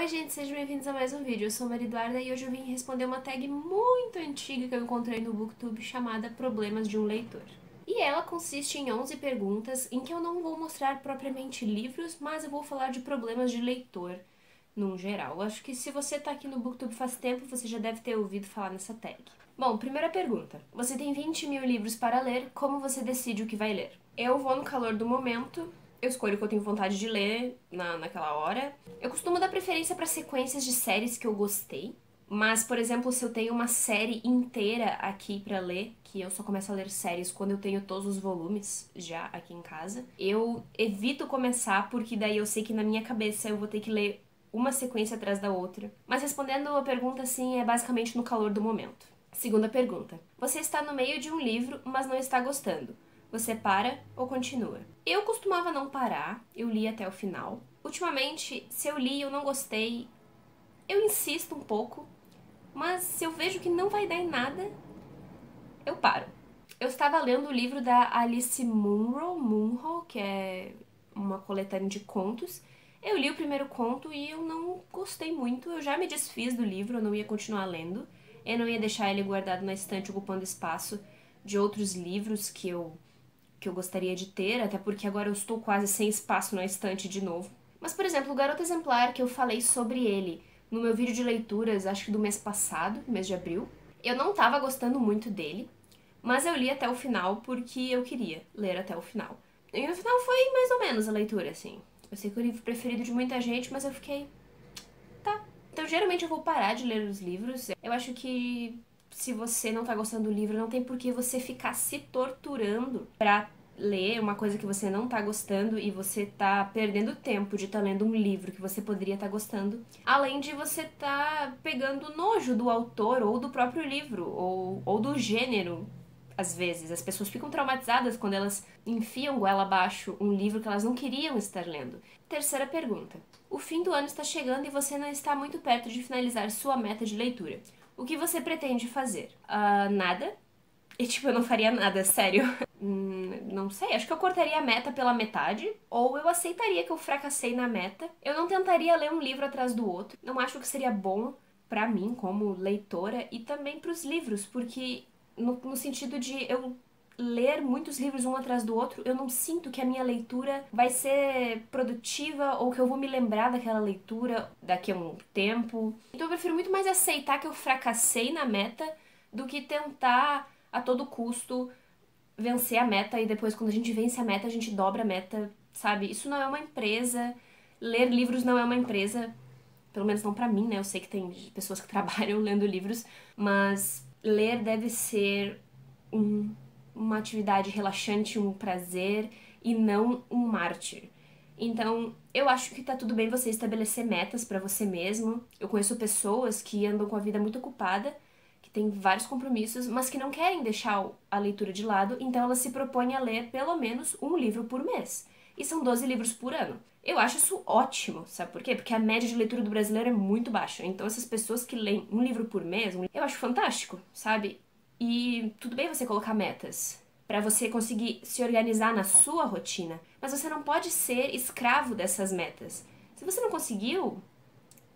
Oi gente, sejam bem-vindos a mais um vídeo. Eu sou a Maria Eduarda e hoje eu vim responder uma tag muito antiga que eu encontrei no Booktube chamada Problemas de um Leitor. E ela consiste em 11 perguntas em que eu não vou mostrar propriamente livros, mas eu vou falar de problemas de leitor num geral. Acho que se você tá aqui no Booktube faz tempo, você já deve ter ouvido falar nessa tag. Bom, primeira pergunta. Você tem 20 mil livros para ler, como você decide o que vai ler? Eu vou no calor do momento, eu escolho o que eu tenho vontade de ler naquela hora. Eu costumo dar preferência para sequências de séries que eu gostei. Mas, por exemplo, se eu tenho uma série inteira aqui pra ler, que eu só começo a ler séries quando eu tenho todos os volumes já aqui em casa, eu evito começar porque daí eu sei que na minha cabeça eu vou ter que ler uma sequência atrás da outra. Mas respondendo a pergunta, assim, é basicamente no calor do momento. Segunda pergunta. Você está no meio de um livro, mas não está gostando. Você para ou continua? Eu costumava não parar, eu li até o final. Ultimamente, se eu li e eu não gostei, eu insisto um pouco, mas se eu vejo que não vai dar em nada, eu paro. Eu estava lendo o livro da Alice Munro, que é uma coletânea de contos. Eu li o primeiro conto e eu não gostei muito. Eu já me desfiz do livro, eu não ia continuar lendo. Eu não ia deixar ele guardado na estante ocupando espaço de outros livros que eu gostaria de ter, até porque agora eu estou quase sem espaço na estante de novo. Mas, por exemplo, o Garoto Exemplar, que eu falei sobre ele no meu vídeo de leituras, acho que do mês passado, mês de abril, eu não estava gostando muito dele, mas eu li até o final porque eu queria ler até o final. E no final foi mais ou menos a leitura, assim. Eu sei que é o livro preferido de muita gente, mas eu fiquei... tá. Então, geralmente eu vou parar de ler os livros. Eu acho que se você não tá gostando do livro, não tem por que você ficar se torturando pra ler uma coisa que você não tá gostando e você tá perdendo tempo de estar lendo um livro que você poderia estar gostando, além de você tá pegando nojo do autor ou do próprio livro ou do gênero. Às vezes, as pessoas ficam traumatizadas quando elas enfiam goela abaixo um livro que elas não queriam estar lendo. Terceira pergunta. O fim do ano está chegando e você não está muito perto de finalizar sua meta de leitura. O que você pretende fazer? Nada. E tipo, eu não faria nada, sério. Não sei, acho que eu cortaria a meta pela metade, ou eu aceitaria que eu fracassei na meta. Eu não tentaria ler um livro atrás do outro. Não acho que seria bom pra mim, como leitora, e também pros livros, porque no sentido de eu ler muitos livros um atrás do outro, eu não sinto que a minha leitura vai ser produtiva ou que eu vou me lembrar daquela leitura daqui a um tempo. Então eu prefiro muito mais aceitar que eu fracassei na meta do que tentar a todo custo vencer a meta e depois quando a gente vence a meta, a gente dobra a meta, sabe? Isso não é uma empresa. Ler livros não é uma empresa, pelo menos não pra mim, né? Eu sei que tem pessoas que trabalham lendo livros, mas ler deve ser uma atividade relaxante, um prazer e não um mártir. Então, eu acho que tá tudo bem você estabelecer metas pra você mesmo. Eu conheço pessoas que andam com a vida muito ocupada, que têm vários compromissos, mas que não querem deixar a leitura de lado, então elas se propõem a ler pelo menos um livro por mês. E são 12 livros por ano. Eu acho isso ótimo, sabe por quê? Porque a média de leitura do brasileiro é muito baixa. Então essas pessoas que leem um livro por mês, eu acho fantástico, sabe? E tudo bem você colocar metas pra você conseguir se organizar na sua rotina, mas você não pode ser escravo dessas metas. Se você não conseguiu,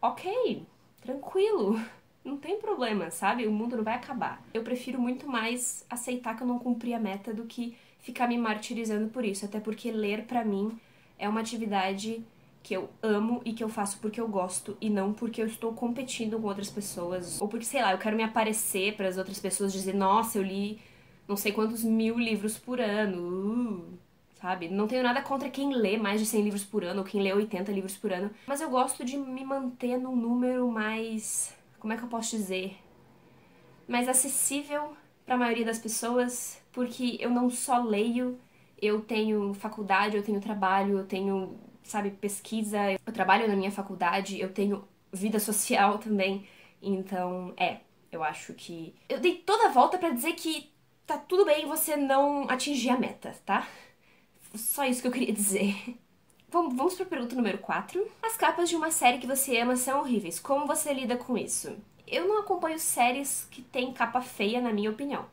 ok, tranquilo, não tem problema, sabe? O mundo não vai acabar. Eu prefiro muito mais aceitar que eu não cumpri a meta do que ficar me martirizando por isso, até porque ler pra mim é uma atividade que eu amo e que eu faço porque eu gosto e não porque eu estou competindo com outras pessoas ou porque, sei lá, eu quero me aparecer para as outras pessoas dizer, nossa, eu li não sei quantos mil livros por ano, sabe? Não tenho nada contra quem lê mais de 100 livros por ano ou quem lê 80 livros por ano, mas eu gosto de me manter num número mais, como é que eu posso dizer? Mais acessível para a maioria das pessoas, porque eu não só leio, eu tenho faculdade, eu tenho trabalho, eu tenho, sabe, pesquisa, eu trabalho na minha faculdade, eu tenho vida social também. Então, eu acho que eu dei toda a volta pra dizer que tá tudo bem você não atingir a meta, tá? Só isso que eu queria dizer. Vamos pra pergunta número 4. As capas de uma série que você ama são horríveis. Como você lida com isso? Eu não acompanho séries que têm capa feia, na minha opinião.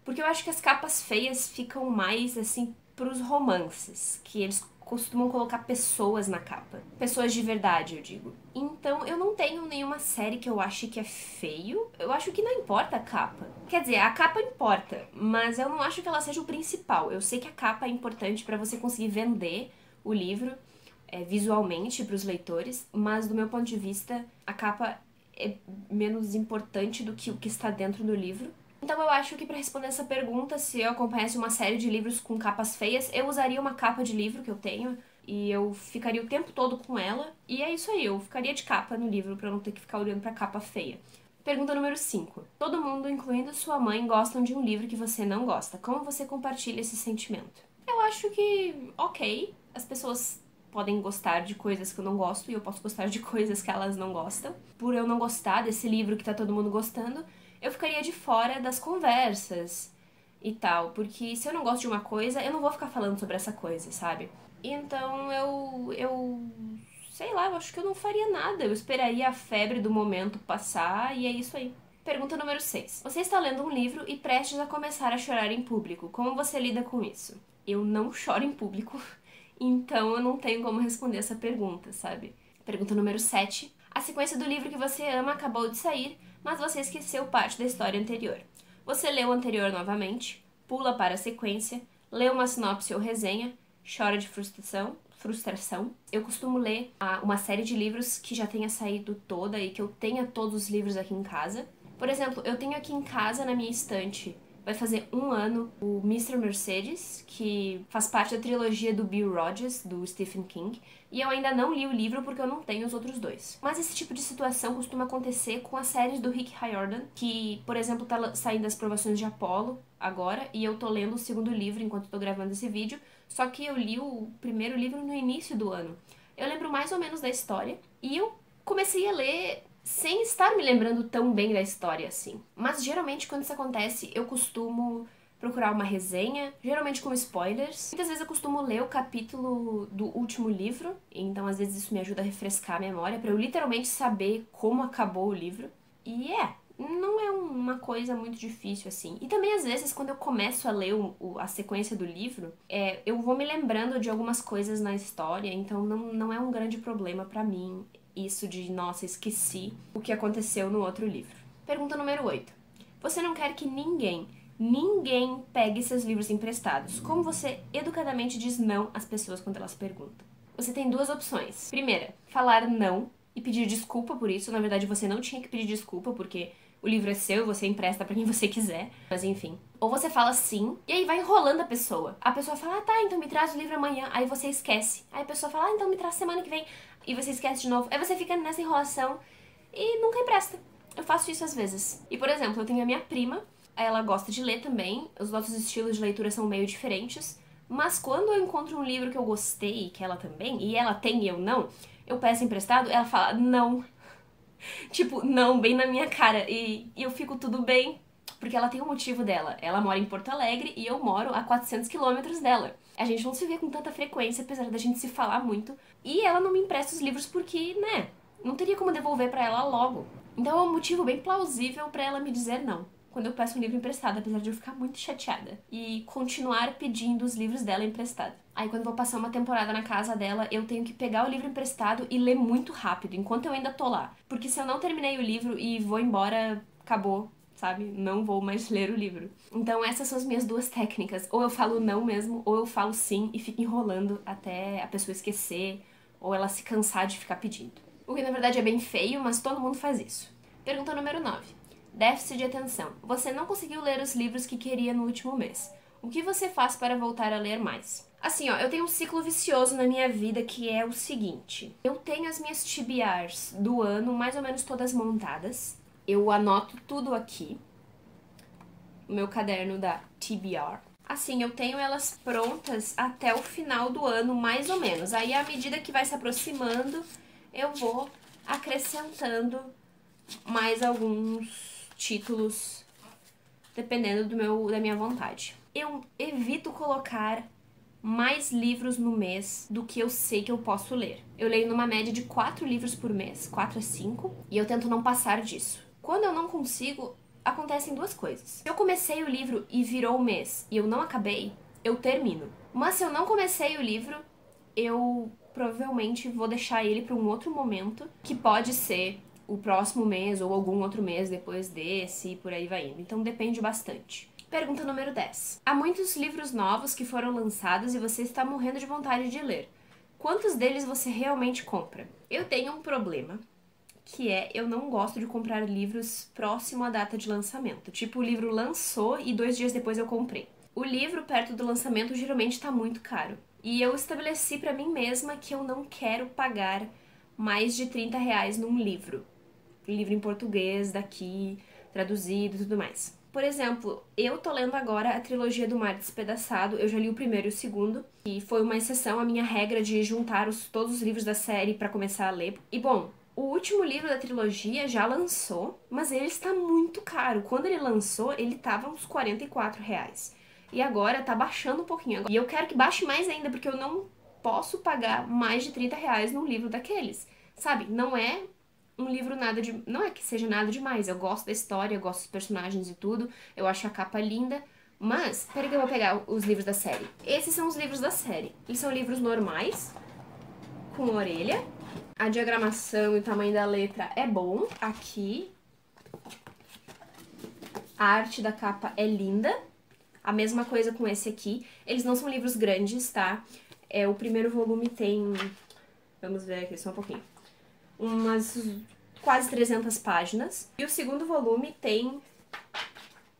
Porque eu acho que as capas feias ficam mais, assim, pros romances. Que eles costumam colocar pessoas na capa. Pessoas de verdade, eu digo. Então, eu não tenho nenhuma série que eu ache que é feio. Eu acho que não importa a capa. Quer dizer, a capa importa, mas eu não acho que ela seja o principal. Eu sei que a capa é importante pra você conseguir vender o livro visualmente pros leitores, mas do meu ponto de vista, a capa é menos importante do que o que está dentro do livro. Então eu acho que para responder essa pergunta, se eu acompanhasse uma série de livros com capas feias, eu usaria uma capa de livro que eu tenho e eu ficaria o tempo todo com ela. E é isso aí, eu ficaria de capa no livro pra eu não ter que ficar olhando pra capa feia. Pergunta número 5. Todo mundo, incluindo sua mãe, gostam de um livro que você não gosta. Como você compartilha esse sentimento? Eu acho que, ok, as pessoas podem gostar de coisas que eu não gosto e eu posso gostar de coisas que elas não gostam. Por eu não gostar desse livro que tá todo mundo gostando, eu ficaria de fora das conversas e tal, porque se eu não gosto de uma coisa, eu não vou ficar falando sobre essa coisa, sabe? Então sei lá, eu acho que eu não faria nada, eu esperaria a febre do momento passar e é isso aí. Pergunta número 6. Você está lendo um livro e prestes a começar a chorar em público. Como você lida com isso? Eu não choro em público, então eu não tenho como responder essa pergunta, sabe? Pergunta número 7. A sequência do livro que você ama acabou de sair, mas você esqueceu parte da história anterior. Você lê o anterior novamente, pula para a sequência, lê uma sinopse ou resenha, chora de frustração. Eu costumo ler uma série de livros que já tenha saído toda e que eu tenha todos os livros aqui em casa. Por exemplo, eu tenho aqui em casa, na minha estante, vai fazer 1 ano, o Mr. Mercedes, que faz parte da trilogia do Bill Rodgers, do Stephen King, e eu ainda não li o livro porque eu não tenho os outros 2. Mas esse tipo de situação costuma acontecer com as séries do Rick Riordan, que, por exemplo, tá saindo as provações de Apollo agora, e eu tô lendo o 2º livro enquanto tô gravando esse vídeo, só que eu li o primeiro livro no início do ano. Eu lembro mais ou menos da história, e eu comecei a ler sem estar me lembrando tão bem da história assim. Mas geralmente quando isso acontece, eu costumo procurar uma resenha, geralmente com spoilers. Muitas vezes eu costumo ler o capítulo do último livro, então às vezes isso me ajuda a refrescar a memória, pra eu literalmente saber como acabou o livro. E não é uma coisa muito difícil assim. E também às vezes quando eu começo a ler a sequência do livro, eu vou me lembrando de algumas coisas na história, então não é um grande problema pra mim isso de, nossa, esqueci o que aconteceu no outro livro. Pergunta número 8. Você não quer que ninguém pegue seus livros emprestados. Como você educadamente diz não às pessoas quando elas perguntam? Você tem 2 opções. Primeira, falar não e pedir desculpa por isso. Na verdade, você não tinha que pedir desculpa, porque o livro é seu e você empresta pra quem você quiser. Mas enfim. Ou você fala sim, e aí vai enrolando a pessoa. A pessoa fala, tá, então me traz o livro amanhã. Aí você esquece. Aí a pessoa fala, então me traz semana que vem. E você esquece de novo. Aí você fica nessa enrolação e nunca empresta. Eu faço isso às vezes. E, por exemplo, eu tenho a minha prima, ela gosta de ler também. Os nossos estilos de leitura são meio diferentes. Mas quando eu encontro um livro que eu gostei, que ela também, e ela tem e eu não, eu peço emprestado, ela fala, não. Tipo, não, bem na minha cara. E eu fico tudo bem, porque ela tem um motivo dela. Ela mora em Porto Alegre e eu moro a 400 quilômetros dela. A gente não se vê com tanta frequência, apesar da gente se falar muito. E ela não me empresta os livros porque, né, não teria como devolver pra ela logo. Então é um motivo bem plausível pra ela me dizer não quando eu peço um livro emprestado, apesar de eu ficar muito chateada. E continuar pedindo os livros dela emprestado. Aí quando eu vou passar uma temporada na casa dela, eu tenho que pegar o livro emprestado e ler muito rápido, enquanto eu ainda tô lá. Porque se eu não terminei o livro e vou embora, acabou, sabe? Não vou mais ler o livro. Então essas são as minhas 2 técnicas. Ou eu falo não mesmo, ou eu falo sim e fico enrolando até a pessoa esquecer, ou ela se cansar de ficar pedindo. O que na verdade é bem feio, mas todo mundo faz isso. Pergunta número 9. Déficit de atenção. Você não conseguiu ler os livros que queria no último mês. O que você faz para voltar a ler mais? Assim, ó, eu tenho um ciclo vicioso na minha vida que é o seguinte. Eu tenho as minhas TBRs do ano mais ou menos todas montadas. Eu anoto tudo aqui. O meu caderno da TBR. Assim, eu tenho elas prontas até o final do ano, mais ou menos. Aí, à medida que vai se aproximando, eu vou acrescentando mais alguns títulos, dependendo da minha vontade. Eu evito colocar mais livros no mês do que eu sei que eu posso ler. Eu leio numa média de 4 livros por mês, 4 a 5, e eu tento não passar disso. Quando eu não consigo, acontecem 2 coisas. Se eu comecei o livro e virou o mês e eu não acabei, eu termino. Mas se eu não comecei o livro eu provavelmente vou deixar ele para um outro momento, que pode ser o próximo mês ou algum outro mês depois desse e por aí vai indo. Então depende bastante. Pergunta número 10. Há muitos livros novos que foram lançados e você está morrendo de vontade de ler. Quantos deles você realmente compra? Eu tenho um problema, que é eu não gosto de comprar livros próximo à data de lançamento. Tipo, o livro lançou e 2 dias depois eu comprei. O livro perto do lançamento geralmente está muito caro. E eu estabeleci pra mim mesma que eu não quero pagar mais de R$ 30 num livro. Livro em português, daqui, traduzido e tudo mais. Por exemplo, eu tô lendo agora a trilogia do Mar Despedaçado, eu já li o primeiro e o segundo, e foi uma exceção à minha regra de juntar todos os livros da série pra começar a ler. E bom, o último livro da trilogia já lançou, mas ele está muito caro. Quando ele lançou, ele tava uns R$ 44. E agora tá baixando um pouquinho. E eu quero que baixe mais ainda, porque eu não posso pagar mais de R$ 30 num livro daqueles. Sabe, não é um livro nada de... Não é que seja nada demais. Eu gosto da história, eu gosto dos personagens e tudo. Eu acho a capa linda. Mas, peraí que eu vou pegar os livros da série. Esses são os livros da série. Eles são livros normais, com orelha. A diagramação e o tamanho da letra é bom. Aqui. A arte da capa é linda. A mesma coisa com esse aqui. Eles não são livros grandes, tá? O primeiro volume tem... Vamos ver aqui só um pouquinho. Umas quase 300 páginas. E o segundo volume tem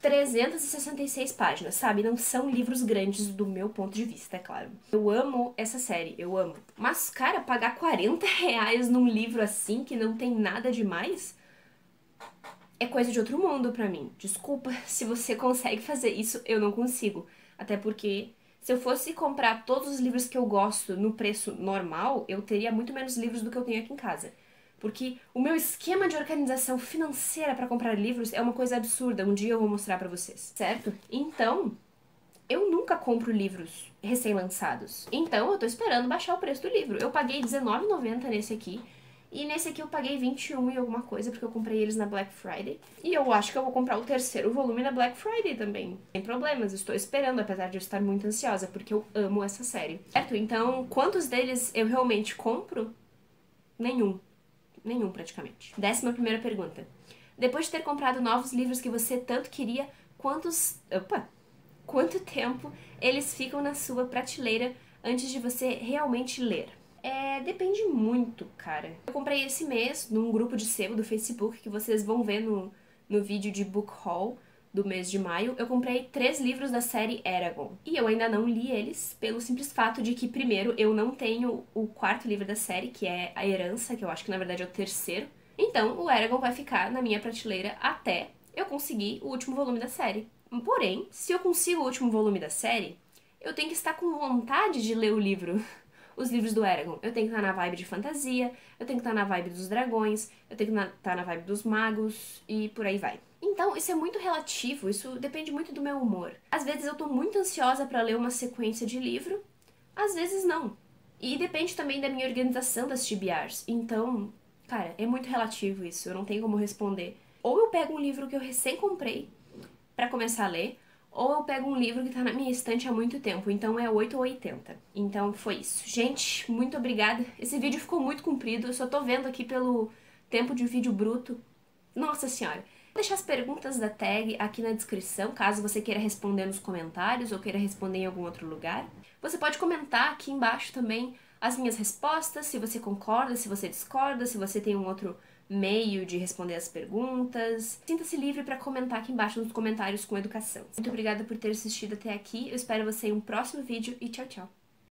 366 páginas, sabe? Não são livros grandes do meu ponto de vista, é claro. Eu amo essa série, eu amo. Mas, cara, pagar R$ 40 num livro assim, que não tem nada demais... é coisa de outro mundo pra mim. Desculpa se você consegue fazer isso, eu não consigo. Até porque se eu fosse comprar todos os livros que eu gosto no preço normal, eu teria muito menos livros do que eu tenho aqui em casa. Porque o meu esquema de organização financeira pra comprar livros é uma coisa absurda. Um dia eu vou mostrar pra vocês, certo? Então, eu nunca compro livros recém-lançados. Então, eu tô esperando baixar o preço do livro. Eu paguei R$19,90 nesse aqui. E nesse aqui eu paguei 21 e alguma coisa, porque eu comprei eles na Black Friday. E eu acho que eu vou comprar o terceiro volume na Black Friday também. Sem problemas, estou esperando, apesar de eu estar muito ansiosa, porque eu amo essa série. Certo? Então, quantos deles eu realmente compro? Nenhum. Nenhum, praticamente. 11ª pergunta. Depois de ter comprado novos livros que você tanto queria, quanto tempo eles ficam na sua prateleira antes de você realmente ler? Depende muito, cara. Eu comprei esse mês num grupo de sebo do Facebook, que vocês vão ver no vídeo de book haul do mês de maio. Eu comprei 3 livros da série Eragon. E eu ainda não li eles, pelo simples fato de que, primeiro, eu não tenho o 4º livro da série, que é A Herança, que eu acho que na verdade é o 3º. Então, o Eragon vai ficar na minha prateleira até eu conseguir o último volume da série. Porém, se eu consigo o último volume da série, eu tenho que estar com vontade de ler o livro. Os livros do Eragon. Eu tenho que estar na vibe de fantasia, eu tenho que estar na vibe dos dragões, eu tenho que estar na vibe dos magos e por aí vai. Então, isso é muito relativo, isso depende muito do meu humor. Às vezes eu tô muito ansiosa pra ler uma sequência de livro, às vezes não. E depende também da minha organização das TBRs. Então, cara, é muito relativo isso, eu não tenho como responder. Ou eu pego um livro que eu recém comprei pra começar a ler, ou eu pego um livro que tá na minha estante há muito tempo, então é 8 ou 80. Então foi isso. Gente, muito obrigada. Esse vídeo ficou muito comprido, eu só tô vendo aqui pelo tempo de vídeo bruto. Nossa senhora. Vou deixar as perguntas da tag aqui na descrição, caso você queira responder nos comentários ou queira responder em algum outro lugar. Você pode comentar aqui embaixo também as minhas respostas, se você concorda, se você discorda, se você tem um outro meio de responder as perguntas. Sinta-se livre para comentar aqui embaixo nos comentários com educação. Muito obrigada por ter assistido até aqui, eu espero você em um próximo vídeo e tchau, tchau!